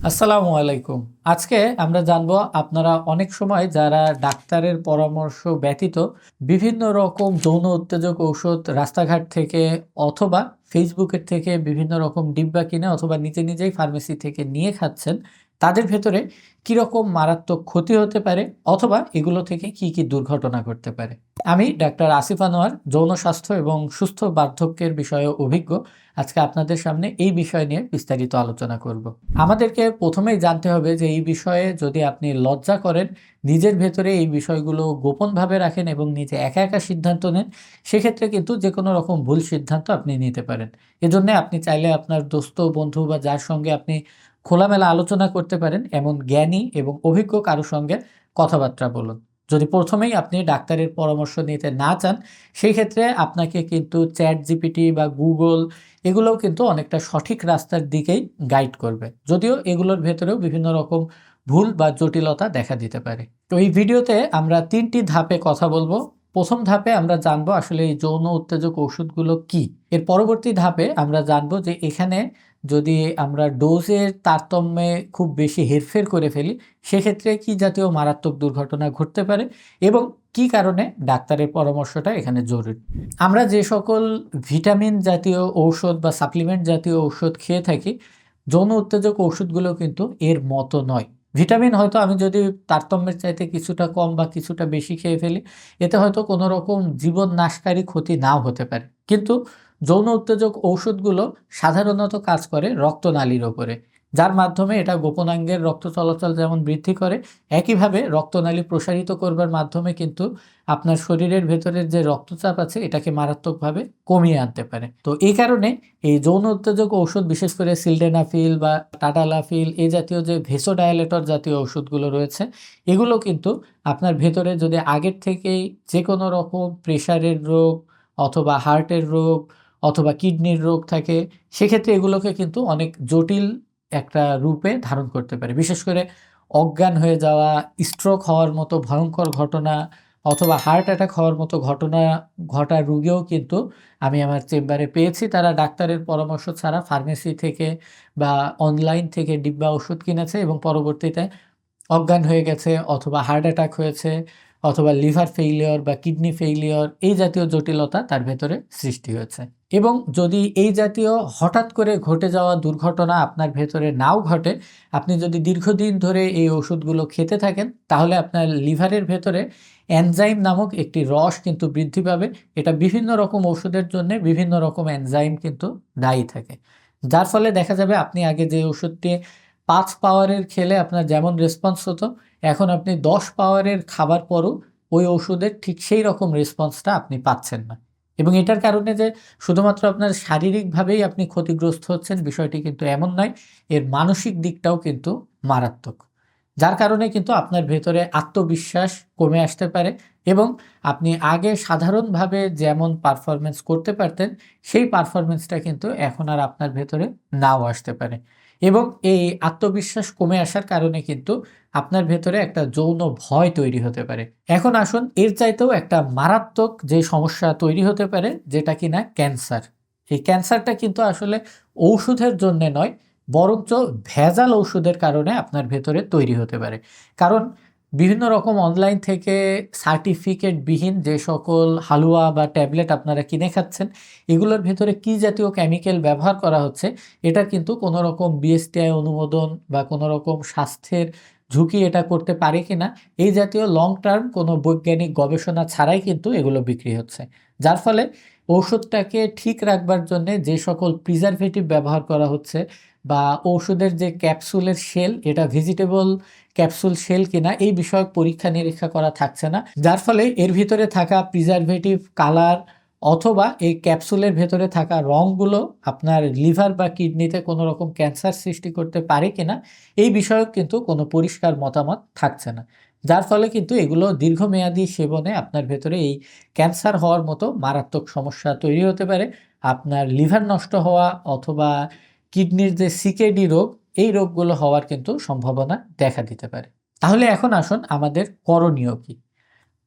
আসসালামু আলাইকুম। আজকে আমরা জানবো আপনারা অনেক সময় যারা ডাক্তারের পরামর্শ ব্যতীত বিভিন্ন রকম যৌন উত্তেজক ঔষধ রাস্তাঘাট থেকে অথবা ফেসবুকের থেকে বিভিন্ন রকম ডিব্বা কিনে অথবা নিজেই ফার্মেসি থেকে নিয়ে খাচ্ছেন, তাদের ভেতরে কিরকম মারাত্মক ক্ষতি হতে পারে অথবা এগুলো থেকে কি দুর্ঘটনা ঘটতে পারে। আমি ডাক্তার আসিফ আনোয়ার, যৌন স্বাস্থ্য এবং সুস্থ বার্ধক্যের বিষয়ে অভিজ্ঞ। আজকে আপনাদের সামনে এই বিষয় নিয়ে বিস্তারিত আলোচনা করব। আমাদেরকে প্রথমেই জানতে হবে যে এই বিষয়ে যদি আপনি লজ্জা করেন, নিজের ভেতরে এই বিষয়গুলো গোপনভাবে রাখেন এবং নিজে একা সিদ্ধান্ত নেন, সেক্ষেত্রে কিন্তু যেকোনো রকম ভুল সিদ্ধান্ত আপনি নিতে পারেন। এজন্য আপনি চাইলে আপনার দোস্ত, বন্ধু বা যার সঙ্গে আপনি খোলামেলা আলোচনা করতে পারেন এমন জ্ঞানী এবং অভিজ্ঞ কারো সঙ্গে কথাবার্তা বলুন। যদি প্রথমেই আপনি ডাক্তারের পরামর্শ নিতে না চান, সেই ক্ষেত্রে আপনাকে কিন্তু ChatGPT বা Google এগুলোও কিন্তু অনেকটা সঠিক রাস্তার দিকেই গাইড করবে। যদিও এগুলোর ভেতরেও বিভিন্ন রকম ভুল বা জটিলতা দেখা দিতে পারে। তো এই ভিডিওতে আমরা ৩ টি ধাপে কথা বলবো। ১ম ধাপে আমরা জানবো আসলে এই যৌন উত্তেজক ওষুধগুলো কী? এর পরবর্তী ধাপে আমরা জানবো যে এখানে যদি আমরা ডোজের তারতম্যে খুব বেশি হেরফের করে ফেলি, সেক্ষেত্রে কী জাতীয় মারাত্মক দুর্ঘটনা ঘটতে পারে এবং কী কারণে ডাক্তারের পরামর্শটা এখানে জরুরি। আমরা যে সকল ভিটামিন জাতীয় ঔষধ বা সাপ্লিমেন্ট জাতীয় ঔষধ খেয়ে থাকি, যৌন উত্তেজক ওষুধগুলো কিন্তু এর মতো নয়। ভিটামিন হয়তো আমি যদি তারতম্যের চাইতে কিছুটা কম বা কিছুটা বেশি খেয়ে ফেলি, এতে হয়তো কোনো রকম জীবন নাশকারী ক্ষতি নাও হতে পারে। কিন্তু যৌন উত্তেজক ঔষধগুলো সাধারণত কাজ করে রক্তনালীর ওপরে, যার মাধ্যমে এটা গোপনাঙ্গের রক্ত চলাচল যেমন বৃদ্ধি করে, একইভাবে রক্তনালী প্রসারিত করবার মাধ্যমে কিন্তু আপনার শরীরের ভেতরের যে রক্তচাপ আছে এটাকে মারাত্মকভাবে কমিয়ে আনতে পারে। তো এই কারণে এই যৌন উত্তেজক ঔষধ, বিশেষ করে সিলডেনাফিল বা টাটালাফিল এই জাতীয় যে ভেসোডাইলেটর জাতীয় ওষুধগুলো রয়েছে, এগুলো কিন্তু আপনার ভেতরে যদি আগের থেকেই যে কোনো রকম প্রেশারের রোগ অথবা হার্টের রোগ অথবা কিডনির রোগ থাকে, সেক্ষেত্রে এগুলোকে কিন্তু অনেক জটিল একটা রূপে ধারণ করতে পারে। বিশেষ করে অজ্ঞান হয়ে যাওয়া, স্ট্রোক হওয়ার মতো ভয়ঙ্কর ঘটনা অথবা হার্ট অ্যাটাক হওয়ার মতো ঘটনা ঘটার রোগীও কিন্তু আমি আমার চেম্বারে পেয়েছি। তারা ডাক্তারের পরামর্শ ছাড়া ফার্মেসি থেকে বা অনলাইন থেকে ডিব্বা ওষুধ কিনেছে এবং পরবর্তীতে অজ্ঞান হয়ে গেছে অথবা হার্ট অ্যাটাক হয়েছে অথবা লিভার ফেইলিওর বা কিডনি ফেইলিওর এই জাতীয় জটিলতা তার ভেতরে সৃষ্টি হয়েছে। এবং যদি এই জাতীয় হঠাৎ করে ঘটে যাওয়া দুর্ঘটনা আপনার ভেতরে নাও ঘটে, আপনি যদি দীর্ঘদিন ধরে এই ওষুধগুলো খেতে থাকেন, তাহলে আপনার লিভারের ভেতরে এনজাইম নামক একটি রস কিন্তু বৃদ্ধি পাবে। এটা বিভিন্ন রকম ওষুধের জন্যে বিভিন্ন রকম এনজাইম কিন্তু দায়ী থাকে। যার ফলে দেখা যাবে আপনি আগে যে ওষুধটি ৫ পাওয়ারের খেলে আপনার যেমন রেসপন্স হতো, এখন আপনি ১০ পাওয়ারের খাবার পরও ওই ওষুধের ঠিক সেই রকম রেসপন্সটা আপনি পাচ্ছেন না। এবং এটার কারণে যে শুধুমাত্র আপনার শারীরিকভাবেই আপনি ক্ষতিগ্রস্ত হচ্ছেন, বিষয়টি কিন্তু এমন নয়, এর মানসিক দিকটাও কিন্তু মারাত্মক। যার কারণে কিন্তু আপনার ভেতরে আত্মবিশ্বাস কমে আসতে পারে এবং আপনি আগে সাধারণভাবে যেমন পারফরম্যান্স করতে পারতেন, সেই পারফরম্যান্সটা কিন্তু এখন আর আপনার ভেতরে নাও আসতে পারে। এবং এই আত্মবিশ্বাস কমে আসার কারণে কিন্তু আপনার ভেতরে একটা যৌন ভয় তৈরি হতে পারে। এখন আসুন এর চাইতেও একটা মারাত্মক যে সমস্যা তৈরি হতে পারে, যেটা কিনা ক্যান্সার। এই ক্যান্সারটা কিন্তু আসলে ঔষধের জন্যে নয়, বরঞ্চ ভেজাল ঔষধের কারণে আপনার ভেতরে তৈরি হতে পারে। কারণ বিভিন্ন রকম অনলাইন থেকে সার্টিফিকেটবিহীন যে সকল হালুয়া বা ট্যাবলেট আপনারা কিনে খাচ্ছেন, এগুলোর ভেতরে কী জাতীয় কেমিক্যাল ব্যবহার করা হচ্ছে, এটা কিন্তু কোনো রকম বিএসটিআই অনুমোদন বা কোনো রকম স্বাস্থ্যের ঝুঁকি এটা করতে পারে কিনা, এই জাতীয় লং টার্ম কোনো বৈজ্ঞানিক গবেষণা ছাড়াই কিন্তু এগুলো বিক্রি হচ্ছে। যার ফলে ঔষধটাকে ঠিক রাখবার জন্যে যে সকল প্রিজারভেটিভ ব্যবহার করা হচ্ছে বা ঔষধের যে ক্যাপসুলের শেল, এটা ভেজিটেবল ক্যাপসুল শেল কিনা এই বিষয়ক পরীক্ষা নিরীক্ষা করা থাকছে না। যার ফলে এর ভিতরে থাকা প্রিজারভেটিভ, কালার অথবা এই ক্যাপসুলের ভেতরে থাকা রঙগুলো আপনার লিভার বা কিডনিতে কোনো রকম ক্যান্সার সৃষ্টি করতে পারে কিনা, এই বিষয়ক কিন্তু কোনো পরিষ্কার মতামত থাকছে না। যার ফলে কিন্তু এগুলো দীর্ঘমেয়াদী সেবনে আপনার ভেতরে এই ক্যান্সার হওয়ার মতো মারাত্মক সমস্যা তৈরি হতে পারে। আপনার লিভার নষ্ট হওয়া অথবা কিডনির যে সিকেডি রোগ, এই রোগগুলো হওয়ার কিন্তু সম্ভাবনা দেখা দিতে পারে। তাহলে এখন আসুন আমাদের করণীয় কী?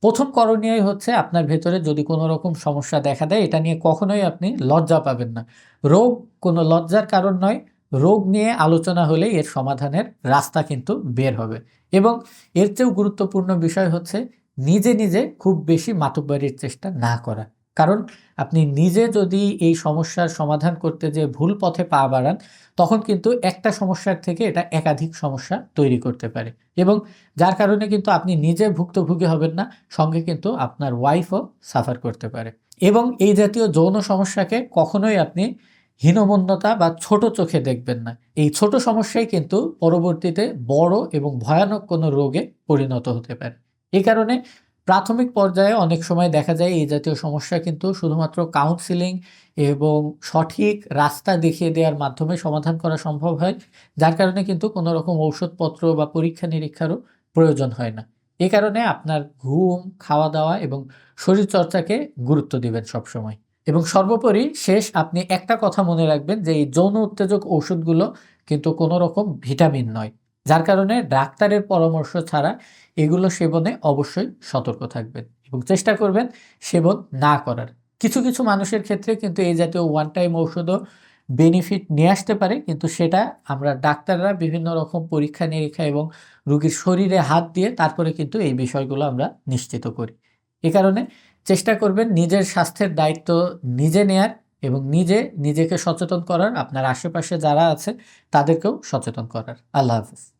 প্রথম করণীয়ই হচ্ছে আপনার ভেতরে যদি কোনো রকম সমস্যা দেখা দেয়, এটা নিয়ে কখনোই আপনি লজ্জা পাবেন না। রোগ কোনো লজ্জার কারণ নয়। রোগ নিয়ে আলোচনা হলেই এর সমাধানের রাস্তা কিন্তু বের হবে। এবং এর চেয়েও গুরুত্বপূর্ণ বিষয় হচ্ছে নিজে, নিজে খুব বেশি মাতব্বরির চেষ্টা না করা। কারণ আপনি নিজে যদি এই সমস্যার সমাধান করতে যেয়ে ভুল পথে পা বাড়ান, তখন কিন্তু একটা সমস্যার থেকে এটা একাধিক সমস্যা তৈরি করতে পারে। এবং যার কারণে কিন্তু আপনি নিজে ভুক্তভোগী হবেন না, সঙ্গে কিন্তু আপনার ওয়াইফও সাফার করতে পারে। এবং এই জাতীয় যৌন সমস্যাকে কখনোই আপনি হীনমন্যতা বা ছোট চোখে দেখবেন না। এই ছোট সমস্যাই কিন্তু পরবর্তীতে বড় এবং ভয়ানক কোনো রোগে পরিণত হতে পারে। এই কারণে প্রাথমিক পর্যায়ে অনেক সময় দেখা যায় এই জাতীয় সমস্যা কিন্তু শুধুমাত্র কাউন্সেলিং এবং সঠিক রাস্তা দেখিয়ে দেওয়ার মাধ্যমে সমাধান করা সম্ভব হয়। যার কারণে কিন্তু কোনো রকম ঔষধপত্র বা পরীক্ষা-নিরীক্ষারও প্রয়োজন হয় না। এ কারণে আপনার ঘুম, খাওয়া-দাওয়া এবং শরীরচর্চাকে গুরুত্ব দিবেন সবসময়। এবং সর্বোপরি আপনি একটা কথা মনে রাখবেন যে এই যৌন উত্তেজক ঔষধগুলো কিন্তু কোনো রকম ভিটামিন নয়। যার কারণে ডাক্তারের পরামর্শ ছাড়া এগুলো সেবনে অবশ্যই সতর্ক থাকবেন এবং চেষ্টা করবেন সেবন না করার। কিছু, কিছু মানুষের ক্ষেত্রে কিন্তু এই জাতীয় ওয়ান টাইম ঔষধও বেনিফিট নিয়ে আসতে পারে, কিন্তু সেটা আমরা ডাক্তাররা বিভিন্ন রকম পরীক্ষা-নিরীক্ষা এবং রোগীর শরীরে হাত দিয়ে তারপরে কিন্তু এই বিষয়গুলো আমরা নিশ্চিত করি। এ কারণে চেষ্টা করবেন নিজের স্বাস্থ্যের দায়িত্ব নিজে নেয়ার এবং নিজেকে সচেতন করার, আপনার আশেপাশে যারা আছে তাদেরকেও সচেতন করার। আল্লাহ হাফেজ।